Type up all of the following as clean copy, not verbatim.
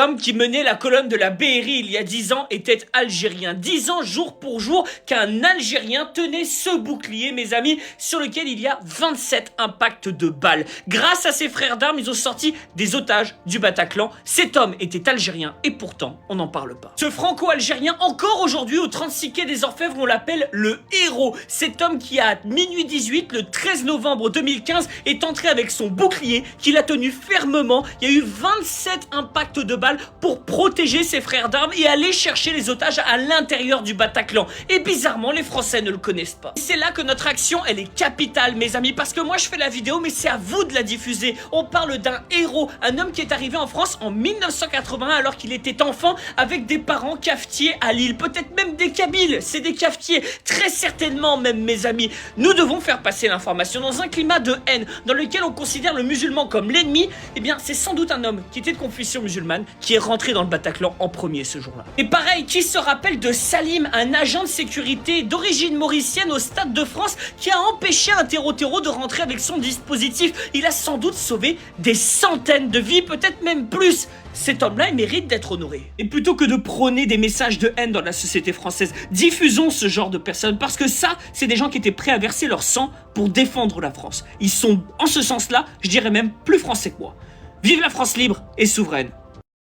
L'homme qui menait la colonne de la BRI il y a 10 ans était algérien. 10 ans jour pour jour qu'un Algérien tenait ce bouclier, mes amis, sur lequel il y a 27 impacts de balles. Grâce à ses frères d'armes, ils ont sorti des otages du Bataclan. Cet homme était algérien et pourtant, on n'en parle pas. Ce franco-algérien, encore aujourd'hui, au 36 quai des Orfèvres, on l'appelle le héros. Cet homme qui, à minuit 18, le 13 novembre 2015, est entré avec son bouclier, qu'il a tenu fermement. Il y a eu 27 impacts de balles pour protéger ses frères d'armes et aller chercher les otages à l'intérieur du Bataclan. Et bizarrement, les Français ne le connaissent pas. C'est là que notre action, elle est capitale, mes amis, parce que moi, je fais la vidéo, mais c'est à vous de la diffuser. On parle d'un héros, un homme qui est arrivé en France en 1981 alors qu'il était enfant avec des parents cafetiers à Lille. Peut-être même des Kabyles, c'est des cafetiers. Très certainement même, mes amis. Nous devons faire passer l'information dans un climat de haine, dans lequel on considère le musulman comme l'ennemi. Eh bien, c'est sans doute un homme qui était de confession musulmane qui est rentré dans le Bataclan en premier ce jour-là. Et pareil, qui se rappelle de Salim, un agent de sécurité d'origine mauricienne au Stade de France qui a empêché un terreau-terreau de rentrer avec son dispositif. Il a sans doute sauvé des centaines de vies, peut-être même plus. Cet homme-là, il mérite d'être honoré. Et plutôt que de prôner des messages de haine dans la société française, diffusons ce genre de personnes, parce que ça, c'est des gens qui étaient prêts à verser leur sang pour défendre la France. Ils sont, en ce sens-là, je dirais même plus français que moi. Vive la France libre et souveraine.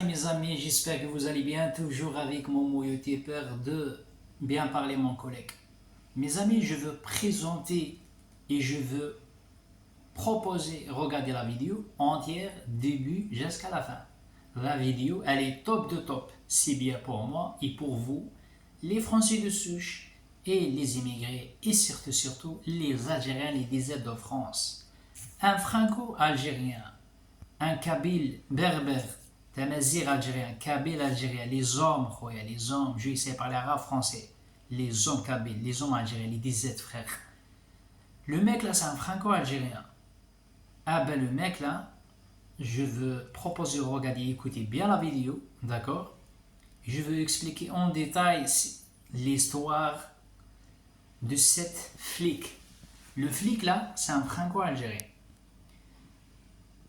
Mes amis, j'espère que vous allez bien, toujours avec mon moyotipeur de bien parler mon collègue. Mes amis, je veux présenter et je veux proposer, regarder la vidéo entière, début jusqu'à la fin. La vidéo, elle est top de top, c'est bien pour moi et pour vous, les Français de souche et les immigrés et surtout les Algériens, les déserts de France. Un franco-algérien, un kabyle berbère, Tamazir algérien, kabyle algérien, les hommes, je vais essayer de parler arabe français, les hommes kabyles, les hommes algériens, les 17 frères. Le mec là, c'est un franco-algérien. Ah ben le mec là, je veux proposer de regarder, écouter bien la vidéo, d'accord? Je veux expliquer en détail l'histoire de cette flic. Le flic là, c'est un franco-algérien.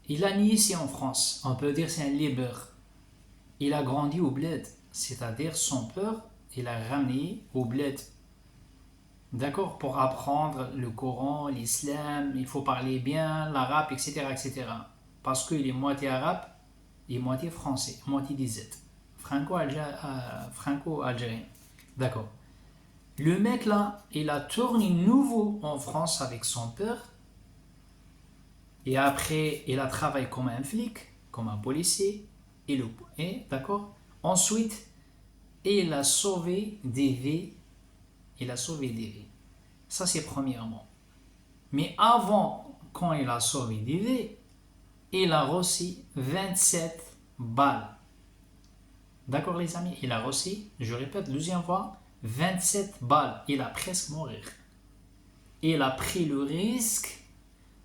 Il a né ici en France, on peut dire c'est un libre. Il a grandi au bled, c'est-à-dire son père, il a ramené au bled. D'accord, pour apprendre le Coran, l'islam, il faut parler bien l'arabe, etc., etc. Parce qu'il est moitié arabe et moitié français, moitié des Z. Franco-algérien. D'accord. Le mec là, il a tourné nouveau en France avec son père. Et après, il a travaillé comme un flic, comme un policier. D'accord. Ensuite, il a sauvé des vies. Il a sauvé des vies. Ça, c'est premièrement. Mais avant, quand il a sauvé des vies, il a reçu 27 balles. D'accord, les amis? Il a reçu, je répète, deuxième fois, 27 balles. Il a presque mourir. Il a pris le risque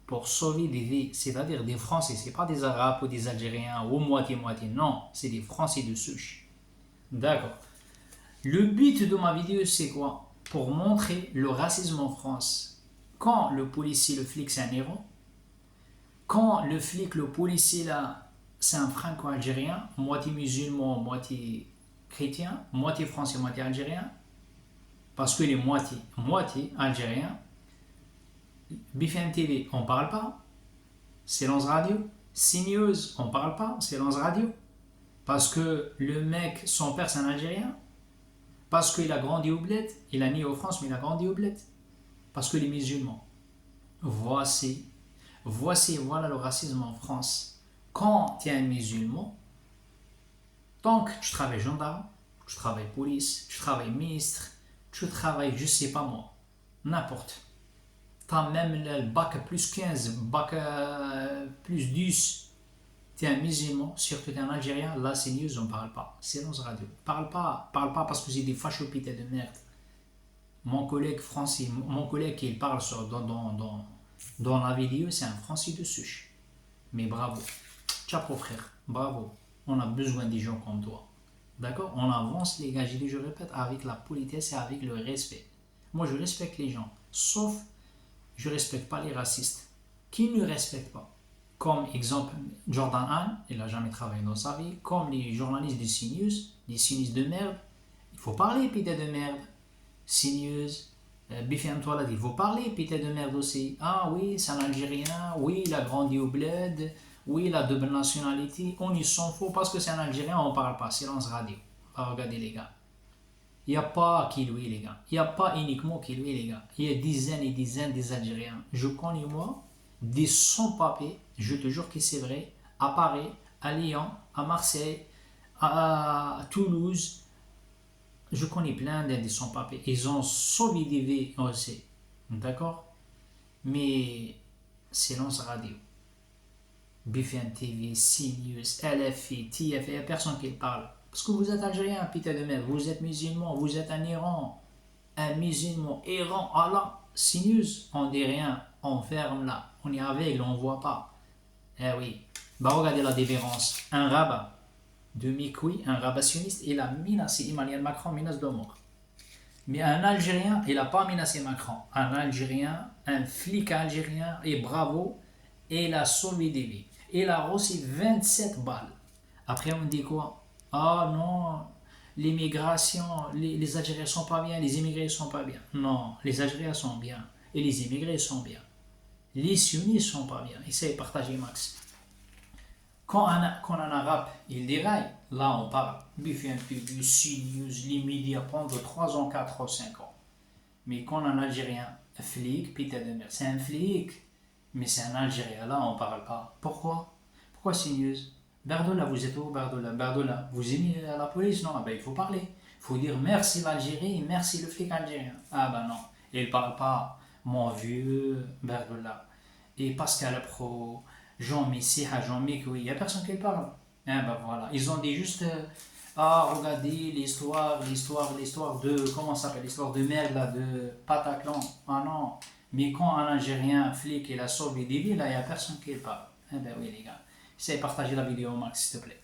pour sauver des vies, c'est-à-dire des Français, c'est pas des Arabes ou des Algériens ou moitié-moitié, non, c'est des Français de souche. D'accord. Le but de ma vidéo, c'est quoi? Pour montrer le racisme en France. Quand le policier, le flic, c'est un héros, quand le flic, le policier, là, c'est un franco-algérien, moitié musulman, moitié chrétien, moitié français, moitié algérien, parce qu'il est moitié algérien, BFM TV, on parle pas. Silence radio. CNews, on parle pas. Silence radio. Parce que le mec, son père, c'est un Algérien. Parce qu'il a grandi au bled. Il a né en France, mais il a grandi au bled. Parce que les musulmans. Voilà le racisme en France. Quand tu es un musulman, tant que tu travailles gendarme, tu travailles police, tu travailles ministre, tu travailles, je sais pas moi, n'importe. T'as même le bac plus 15, bac plus 10. T'es un musulman, surtout t'es un Algérien, là c'est news, on parle pas. Silence radio. Parle pas parce que j'ai des fachopité de merde. Mon collègue français, mon collègue qui parle dans la vidéo, c'est un français de souche. Mais bravo. Ciao frère, bravo. On a besoin des gens comme toi. D'accord? On avance les gars, je répète, avec la politesse et avec le respect. Moi je respecte les gens, sauf je ne respecte pas les racistes. Qui ne respecte pas? Comme exemple, Jordan Hahn, il n'a jamais travaillé dans sa vie. Comme les journalistes de CNews, des CNews de merde. Il faut parler, putain de merde. CNews, BFM Toilette, il faut parler, putain de merde aussi. Ah oui, c'est un Algérien. Oui, il a grandi au bled. Oui, il a double nationalité. On y s'en fout parce que c'est un Algérien, on ne parle pas. Silence radio. Ah, regardez les gars. Il n'y a pas qui lui, les gars. Il n'y a pas uniquement qui lui, les gars. Il y a dizaines et dizaines des Algériens. Je connais, moi, des sans-papiers, je te jure que c'est vrai, à Paris, à Lyon, à Marseille, à Toulouse. Je connais plein des sans-papiers. Ils ont sauvé des vies aussi. D'accord? Mais silence radio. BFM TV, CNews, LFI, TF, il n'y a personne qui parle. Parce que vous êtes Algérien, putain de merde. Vous êtes musulman, vous êtes un Iran. Un musulman, Iran, Allah. CNews, on dit rien. On ferme là. On est aveugle, on ne voit pas. Eh oui. Bah regardez la différence. Un rabbin de Mikoui, un rabbin sioniste, il a menacé Emmanuel Macron, menace de mort. Mais un Algérien, il n'a pas menacé Macron. Un Algérien, un flic algérien, et bravo, il a sauvé des vies. Il a reçu 27 balles. Après, on dit quoi? Ah non, l'immigration, les Algériens sont pas bien, les immigrés sont pas bien. Non, les Algériens sont bien et les immigrés sont bien. Les sionistes sont pas bien. Essayez de partager max. Quand un arabe, il déraille, là on parle. BFM TV, CNews, les médias pendant 3 ans, 4 ans, 5 ans. Mais quand un Algérien, un flic, putain de merde, c'est un flic, mais c'est un Algérien, là on parle pas. Pourquoi? Pourquoi CNews? Bardola, vous êtes où Bardola? Bardola, vous aimez la police? Non, ben, il faut parler. Il faut dire merci l'Algérie, merci le flic algérien. Ah ben non, il parle pas. Mon vieux Bardola. Et Pascal Pro, Jean Messi, Jean Mikoui, il n'y a personne qui parle. Ah ben voilà, ils ont dit juste ah regardez l'histoire de, comment ça s'appelle, l'histoire de merde là, de Pataclan. Ah non, mais quand un Algérien, un flic, il a sauvé des vies, là il n'y a personne qui parle. Ah ben oui les gars. Essayez de partager la vidéo au max, s'il te plaît.